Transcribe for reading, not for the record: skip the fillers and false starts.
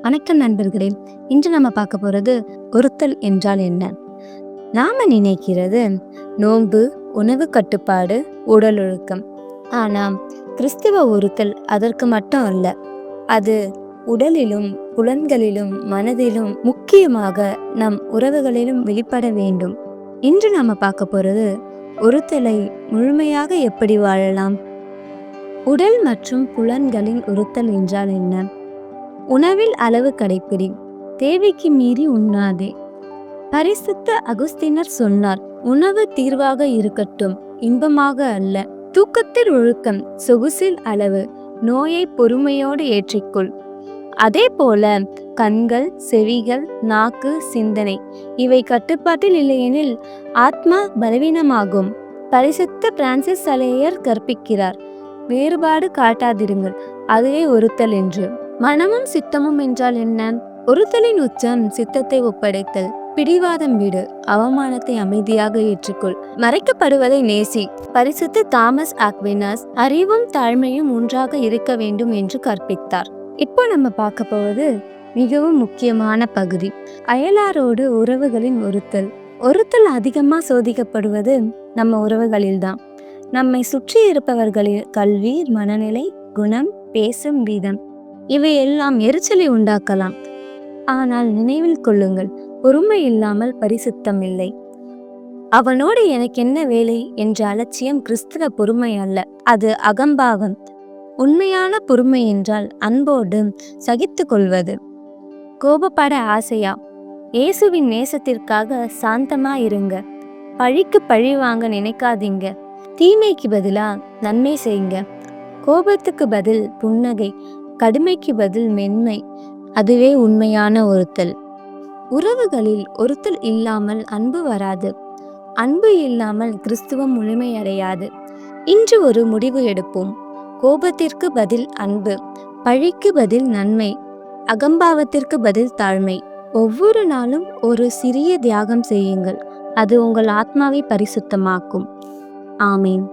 வணக்கம் நண்பர்களே. இன்று நம்ம பார்க்க போறது ஒருத்தல் என்றால் என்ன. நாம நினைக்கிறது நோன்பு, உணவு கட்டுப்பாடு, உடல் ஒழுக்கம். ஆனா கிறிஸ்துவ ஒருத்தல் அதற்கு மட்டும் அல்ல. அது உடலிலும் புலன்களிலும் மனதிலும் முக்கியமாக நம் உறவுகளிலும் வெளிப்பட வேண்டும். இன்று நாம பார்க்க போறது ஒருத்தலை முழுமையாக எப்படி வாழலாம். உடல் மற்றும் புலன்களின் ஒருத்தல் என்றால் என்ன? உணவில் அளவு கடைப்பிடி, தேவைக்கு மீறி உண்ணாதே. பரிசுத்த அகுஸ்தினர் சொன்னார், உணவு தீர்வாக இருக்கட்டும், இன்பமாக அல்ல. தூக்கத்தில் ஒழுக்கம், சொகுசில் அளவு, நோயை பொறுமையோடு ஏற்றிக்கொள். அதே போல கண்கள், செவிகள், நாக்கு, சிந்தனை இவை கட்டுப்பாட்டில் இல்லையெனில் ஆத்மா பலவீனமாகும். பரிசுத்த பிரான்சிஸ் சலேயர் கற்பிக்கிறார், வேறுபாடு காட்டாதிருங்கள், அதுவே ஒருத்தல் என்று. மனமும் சித்தமும் என்றால் என்ன? ஒருத்தலின் உச்சம் சித்தத்தை ஒப்படைத்தல். பிடிவாதம் விடு, அவமானத்தை அமைதியாக ஏற்றுக்கொள், மறைக்கப்படுவதை நேசி. பரிசுத்த தாமஸ் ஆக்வினாஸ் அறிவும் தாழ்மையும் ஒன்றாக இருக்க வேண்டும் என்று கற்பித்தார். இப்போ நம்ம பார்க்க போவது மிகவும் முக்கியமான பகுதி, அயலாரோடு உறவுகளின் ஒருத்தல். ஒருத்தல் அதிகமா சோதிக்கப்படுவது நம்ம உறவுகளில்தான். நம்மை சுற்றி இருப்பவர்களின் கல்வி, மனநிலை, குணம், பேசும் விதம் இவை எல்லாம் எரிச்சலை உண்டாக்கலாம். ஆனால் நினைவில் கொள்ளுங்கள், பொறுமை இல்லாமல் பரிசுத்தம் இல்லை. அவனோடு எனக்கு என்ன வேலை என்ற அலட்சியம் கிறிஸ்தவ பொறுமை அல்ல, அது அகம்பாவம். உண்மையான பொறுமை என்றால் அன்போடு சகித்து கொள்வது. கோபப்பட ஆசையா? இயேசுவின் நேசத்திற்காக சாந்தமா இருங்க. பழிக்கு பழி வாங்க நினைக்காதீங்க. தீமைக்கு பதிலா நன்மை செய்யுங்க. கோபத்துக்கு பதில் புன்னகை, கடுமைக்கு பதில் மென்மை. அதுவே உண்மையான ஒருத்தல். உறவுகளில் ஒருத்தல் இல்லாமல் அன்பு வராது. அன்பு இல்லாமல் கிறிஸ்துவம் முழுமையடையாது. இன்று ஒரு முடிவு எடுப்போம். கோபத்திற்கு பதில் அன்பு, பழிக்கு பதில் நன்மை, அகம்பாவத்திற்கு பதில் தாழ்மை. ஒவ்வொரு நாளும் ஒரு சிறிய தியாகம் செய்யுங்கள். அது உங்கள் ஆத்மாவை பரிசுத்தமாக்கும். ஆமீன்.